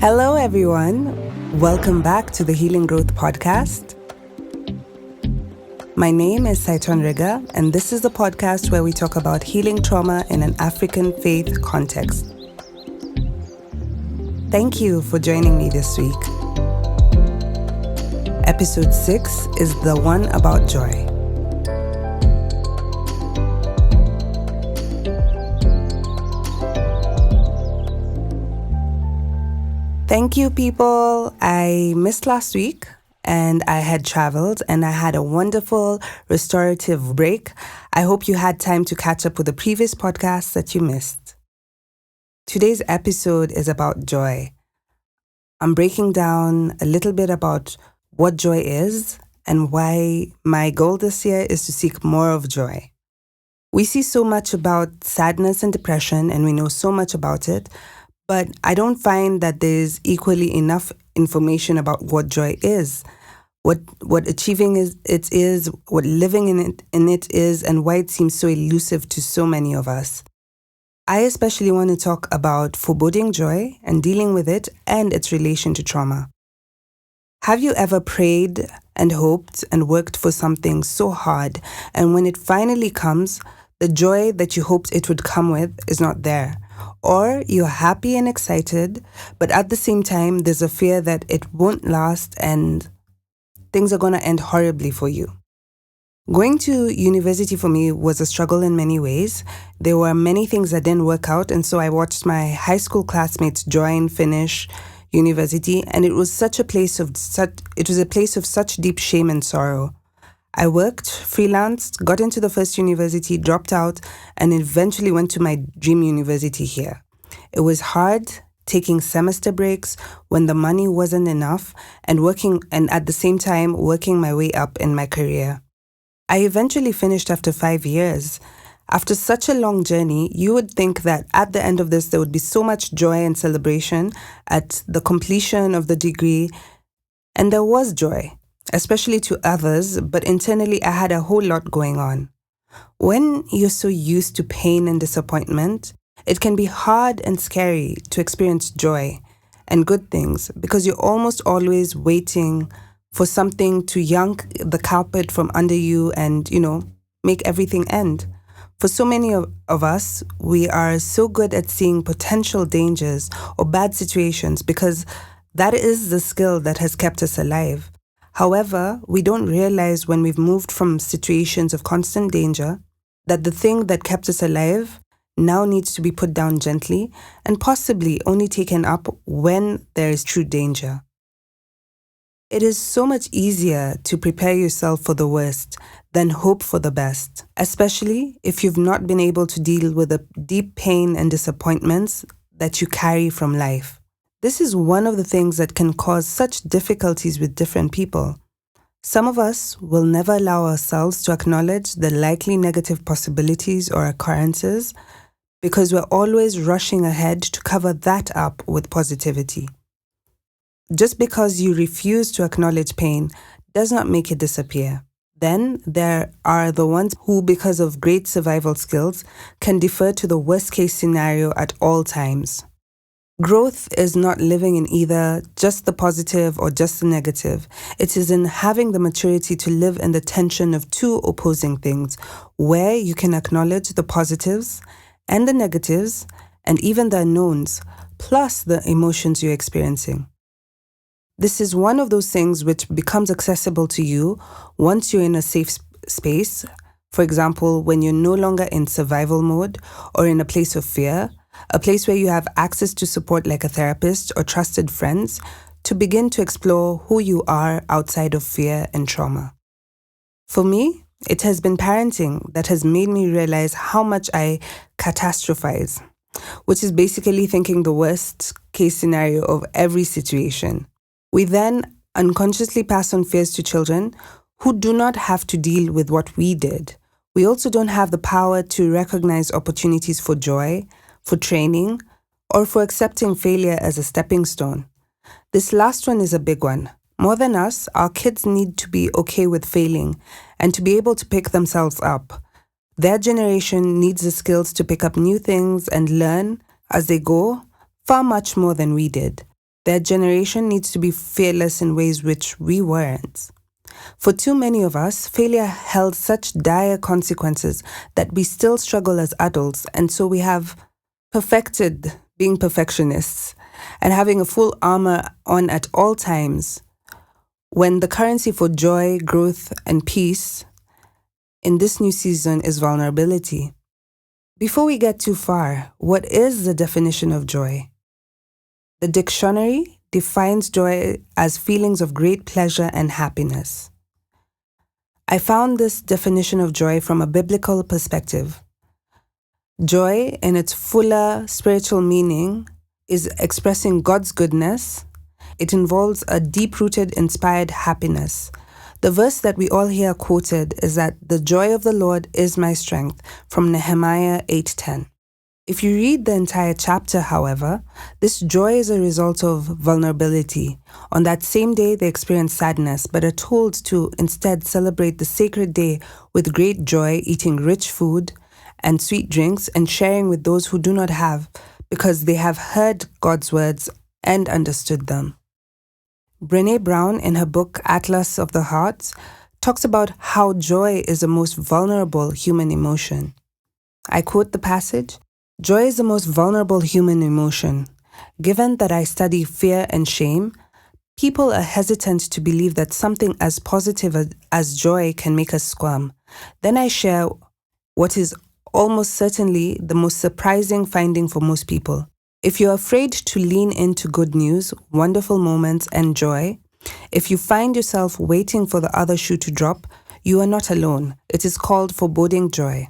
Hello, everyone. Welcome back to the Healing Growth Podcast. My name is Saiton Riga, and this is the podcast where we talk about healing trauma in an African faith context. Thank you for joining me this week. Episode 6 is the one about joy. Thank you, people. I missed last week and I had traveled and I had a wonderful restorative break. I hope you had time to catch up with the previous podcasts that you missed. Today's episode is about joy. I'm breaking down a little bit about what joy is and why my goal this year is to seek more of joy. We see so much about sadness and depression and we know so much about it, but I don't find that there's equally enough information about what joy is, what achieving it is, what living in it is, and why it seems so elusive to so many of us. I especially want to talk about foreboding joy and dealing with it and its relation to trauma. Have you ever prayed and hoped and worked for something so hard, and when it finally comes, the joy that you hoped it would come with is not there? Or you're happy and excited, but at the same time, there's a fear that it won't last and things are going to end horribly for you. Going to university for me was a struggle in many ways. There were many things that didn't work out, and so I watched my high school classmates join, finish university, and it was a place of such deep shame and sorrow. I worked, freelanced, got into the first university, dropped out, and eventually went to my dream university here. It was hard taking semester breaks when the money wasn't enough and at the same time working my way up in my career. I eventually finished after 5 years. After such a long journey, you would think that at the end of this, there would be so much joy and celebration at the completion of the degree. And there was joy, especially to others, but internally I had a whole lot going on. When you're so used to pain and disappointment, it can be hard and scary to experience joy and good things because you're almost always waiting for something to yank the carpet from under you and, make everything end. For so many of us, we are so good at seeing potential dangers or bad situations because that is the skill that has kept us alive. However, we don't realize when we've moved from situations of constant danger that the thing that kept us alive now needs to be put down gently and possibly only taken up when there is true danger. It is so much easier to prepare yourself for the worst than hope for the best, especially if you've not been able to deal with the deep pain and disappointments that you carry from life. This is one of the things that can cause such difficulties with different people. Some of us will never allow ourselves to acknowledge the likely negative possibilities or occurrences because we're always rushing ahead to cover that up with positivity. Just because you refuse to acknowledge pain does not make it disappear. Then there are the ones who, because of great survival skills, can defer to the worst-case scenario at all times. Growth is not living in either just the positive or just the negative. It is in having the maturity to live in the tension of two opposing things, where you can acknowledge the positives and the negatives and even the unknowns, plus the emotions you're experiencing. This is one of those things which becomes accessible to you once you're in a safe space. For example, when you're no longer in survival mode or in a place of fear, a place where you have access to support like a therapist or trusted friends to begin to explore who you are outside of fear and trauma. For me, it has been parenting that has made me realize how much I catastrophize, which is basically thinking the worst case scenario of every situation. We then unconsciously pass on fears to children who do not have to deal with what we did. We also don't have the power to recognize opportunities for joy, for training, or for accepting failure as a stepping stone. This last one is a big one. More than us, our kids need to be okay with failing and to be able to pick themselves up. Their generation needs the skills to pick up new things and learn as they go, far much more than we did. Their generation needs to be fearless in ways which we weren't. For too many of us, failure held such dire consequences that we still struggle as adults, and so we have perfected being perfectionists and having a full armor on at all times, when the currency for joy, growth, and peace in this new season is vulnerability. Before we get too far, what is the definition of joy? The dictionary defines joy as feelings of great pleasure and happiness. I found this definition of joy from a biblical perspective. Joy, in its fuller spiritual meaning, is expressing God's goodness. It involves a deep-rooted, inspired happiness. The verse that we all hear quoted is that the joy of the Lord is my strength, from Nehemiah 8:10. If you read the entire chapter, however, this joy is a result of vulnerability. On that same day, they experience sadness, but are told to instead celebrate the sacred day with great joy, eating rich food and sweet drinks, and sharing with those who do not have, because they have heard God's words and understood them. Brené Brown, in her book Atlas of the Heart, talks about how joy is the most vulnerable human emotion. I quote the passage, "Joy is the most vulnerable human emotion. Given that I study fear and shame, people are hesitant to believe that something as positive as joy can make us squirm. Then I share what is almost certainly the most surprising finding for most people. If you're afraid to lean into good news, wonderful moments, and joy, if you find yourself waiting for the other shoe to drop, you are not alone. It is called foreboding joy.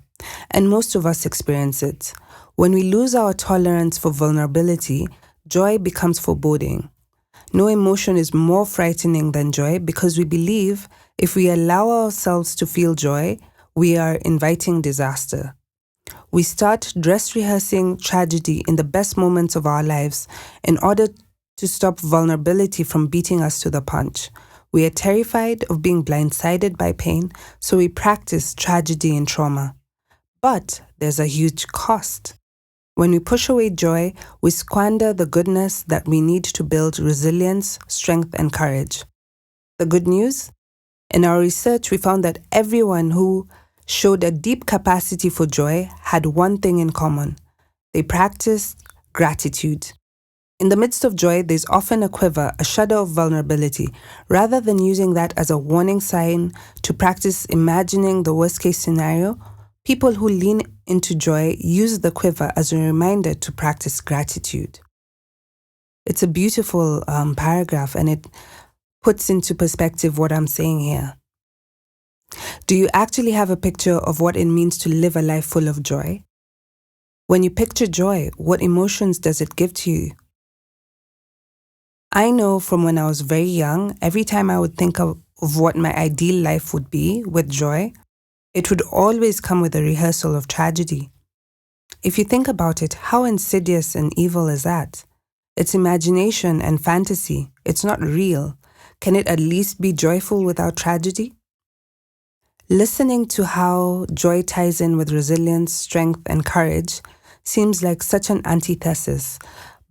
And most of us experience it. When we lose our tolerance for vulnerability, joy becomes foreboding. No emotion is more frightening than joy because we believe if we allow ourselves to feel joy, we are inviting disaster. We start dress rehearsing tragedy in the best moments of our lives in order to stop vulnerability from beating us to the punch. We are terrified of being blindsided by pain, so we practice tragedy and trauma. But there's a huge cost. When we push away joy, we squander the goodness that we need to build resilience, strength, and courage. The good news? In our research, we found that everyone who showed a deep capacity for joy had one thing in common. They practiced gratitude. In the midst of joy, there's often a quiver, a shudder of vulnerability. Rather than using that as a warning sign to practice imagining the worst-case scenario, people who lean into joy use the quiver as a reminder to practice gratitude. It's a beautiful paragraph, and it puts into perspective what I'm saying here. Do you actually have a picture of what it means to live a life full of joy? When you picture joy, what emotions does it give to you? I know from when I was very young, every time I would think of what my ideal life would be with joy, it would always come with a rehearsal of tragedy. If you think about it, how insidious and evil is that? It's imagination and fantasy. It's not real. Can it at least be joyful without tragedy? Listening to how joy ties in with resilience, strength, and courage seems like such an antithesis.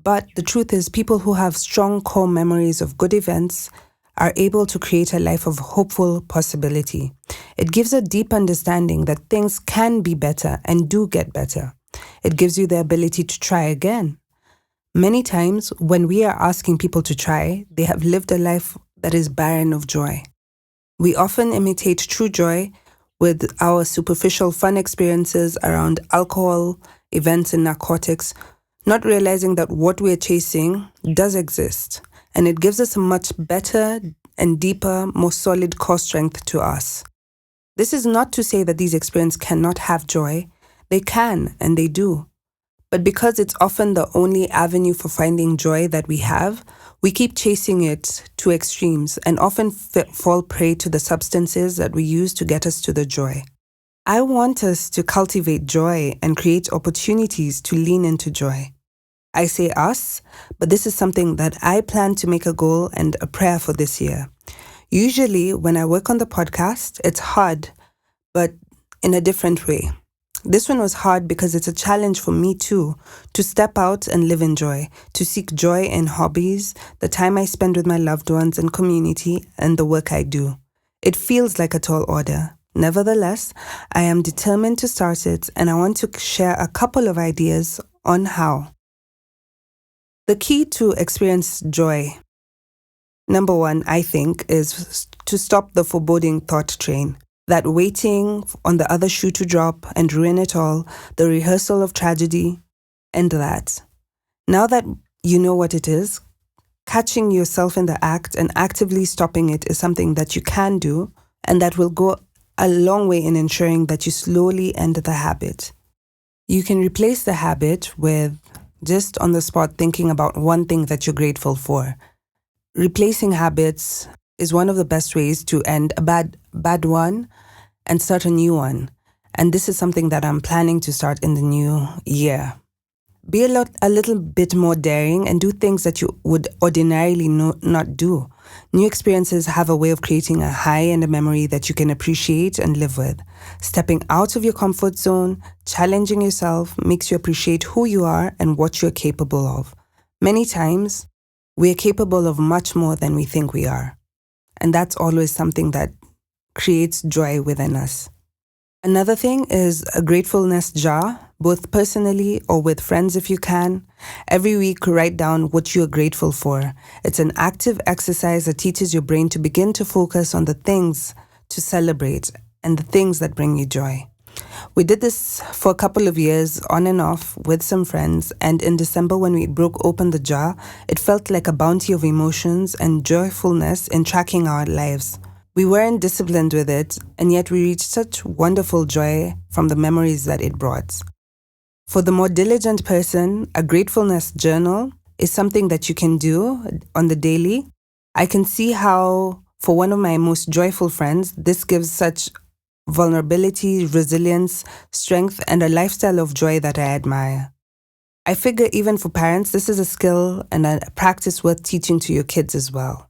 But the truth is, people who have strong core memories of good events are able to create a life of hopeful possibility. It gives a deep understanding that things can be better and do get better. It gives you the ability to try again. Many times, when we are asking people to try, they have lived a life that is barren of joy. We often imitate true joy with our superficial fun experiences around alcohol, events, and narcotics, not realizing that what we're chasing does exist, and it gives us a much better and deeper, more solid core strength to us. This is not to say that these experiences cannot have joy. They can, and they do. But because it's often the only avenue for finding joy that we have, we keep chasing it to extremes and often fall prey to the substances that we use to get us to the joy. I want us to cultivate joy and create opportunities to lean into joy. I say us, but this is something that I plan to make a goal and a prayer for this year. Usually, when I work on the podcast, it's hard, but in a different way. This one was hard because it's a challenge for me too, to step out and live in joy, to seek joy in hobbies, the time I spend with my loved ones and community, and the work I do. It feels like a tall order. Nevertheless, I am determined to start it, and I want to share a couple of ideas on how. The key to experience joy, number one, I think, is to stop the foreboding thought train. That waiting on the other shoe to drop and ruin it all, the rehearsal of tragedy, and that. Now that you know what it is, catching yourself in the act and actively stopping it is something that you can do, and that will go a long way in ensuring that you slowly end the habit. You can replace the habit with just on the spot thinking about one thing that you're grateful for. Replacing habits is one of the best ways to end a bad one and start a new one. And this is something that I'm planning to start in the new year. Be a little bit more daring and do things that you would ordinarily not do. New experiences have a way of creating a high and a memory that you can appreciate and live with. Stepping out of your comfort zone, challenging yourself, makes you appreciate who you are and what you're capable of. Many times, we're capable of much more than we think we are. And that's always something that creates joy within us. Another thing is a gratefulness jar, both personally or with friends if you can. Every week, write down what you are grateful for. It's an active exercise that teaches your brain to begin to focus on the things to celebrate and the things that bring you joy. We did this for a couple of years on and off with some friends, and in December when we broke open the jar, it felt like a bounty of emotions and joyfulness in tracking our lives. We weren't disciplined with it, and yet we reached such wonderful joy from the memories that it brought. For the more diligent person, a gratefulness journal is something that you can do on the daily. I can see how, for one of my most joyful friends, this gives such vulnerability, resilience, strength, and a lifestyle of joy that I admire. I figure even for parents, this is a skill and a practice worth teaching to your kids as well.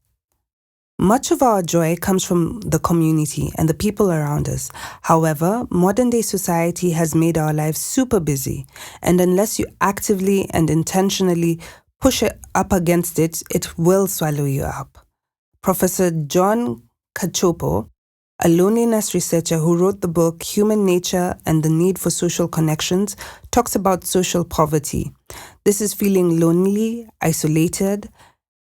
Much of our joy comes from the community and the people around us. However, modern day society has made our lives super busy, and unless you actively and intentionally push it up against it, it will swallow you up. Professor John Cacioppo, a loneliness researcher who wrote the book Human Nature and the Need for Social Connections, talks about social poverty. This is feeling lonely, isolated,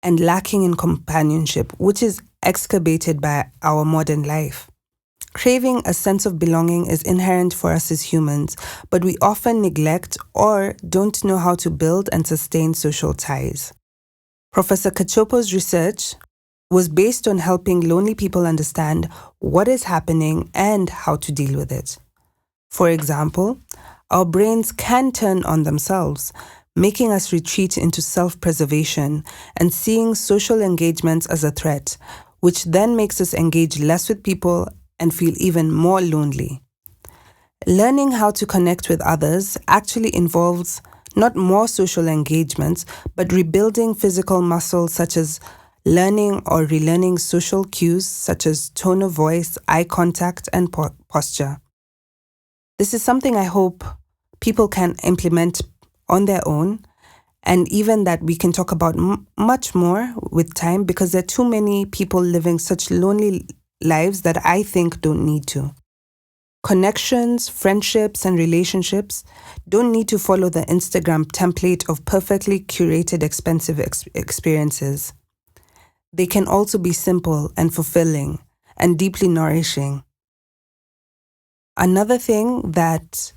and lacking in companionship, which is exacerbated by our modern life. Craving a sense of belonging is inherent for us as humans, but we often neglect or don't know how to build and sustain social ties. Professor Cacioppo's research was based on helping lonely people understand what is happening and how to deal with it. For example, our brains can turn on themselves, making us retreat into self-preservation and seeing social engagements as a threat, which then makes us engage less with people and feel even more lonely. Learning how to connect with others actually involves not more social engagements, but rebuilding physical muscles such as learning or relearning social cues such as tone of voice, eye contact, and posture. This is something I hope people can implement on their own, and even that we can talk about much more with time, because there are too many people living such lonely lives that I think don't need to. Connections, friendships, and relationships don't need to follow the Instagram template of perfectly curated, expensive experiences. They can also be simple and fulfilling and deeply nourishing. Another thing that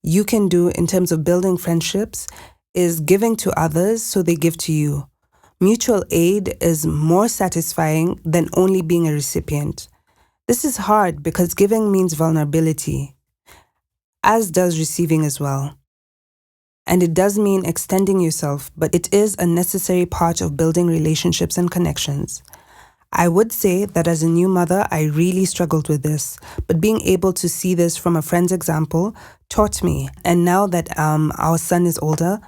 you can do in terms of building friendships is giving to others so they give to you. Mutual aid is more satisfying than only being a recipient. This is hard because giving means vulnerability, as does receiving as well. And it does mean extending yourself, but it is a necessary part of building relationships and connections. I would say that as a new mother, I really struggled with this, but being able to see this from a friend's example taught me. And now that our son is older,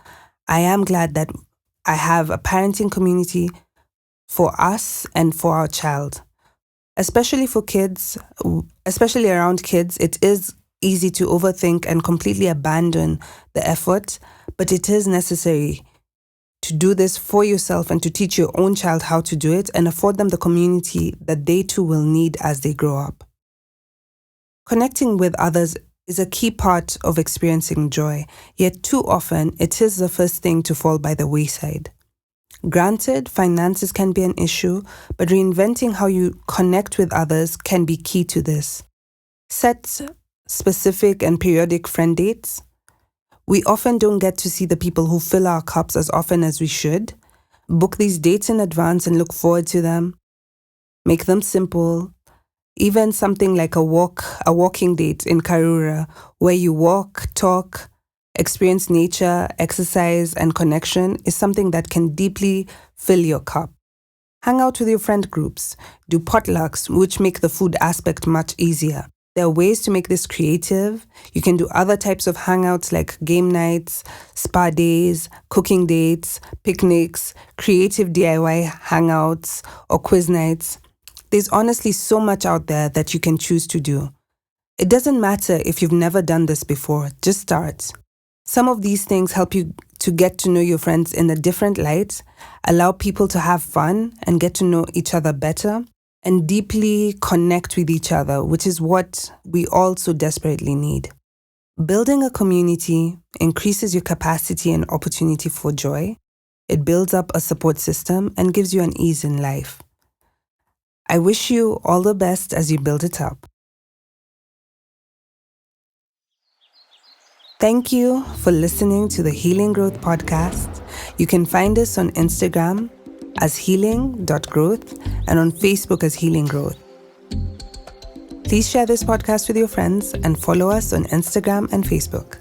I am glad that I have a parenting community for us and for our child. Especially for kids, especially around kids, it is easy to overthink and completely abandon the effort, but it is necessary to do this for yourself and to teach your own child how to do it and afford them the community that they too will need as they grow up. Connecting with others is a key part of experiencing joy, yet too often it is the first thing to fall by the wayside. Granted, finances can be an issue, but reinventing how you connect with others can be key to this. Set specific and periodic friend dates. We often don't get to see the people who fill our cups as often as we should. Book these dates in advance and look forward to them. Make them simple. Even something like a walking date in Karura, where you walk, talk, experience nature, exercise, and connection is something that can deeply fill your cup. Hang out with your friend groups. Do potlucks, which make the food aspect much easier. There are ways to make this creative. You can do other types of hangouts like game nights, spa days, cooking dates, picnics, creative DIY hangouts, or quiz nights. There's honestly so much out there that you can choose to do. It doesn't matter if you've never done this before, just start. Some of these things help you to get to know your friends in a different light, allow people to have fun and get to know each other better, and deeply connect with each other, which is what we all so desperately need. Building a community increases your capacity and opportunity for joy. It builds up a support system and gives you an ease in life. I wish you all the best as you build it up. Thank you for listening to the Healing Growth podcast. You can find us on Instagram as healing.growth and on Facebook as Healing Growth. Please share this podcast with your friends and follow us on Instagram and Facebook.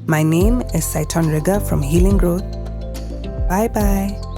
My name is Saiton Riga from Healing Growth. Bye-bye.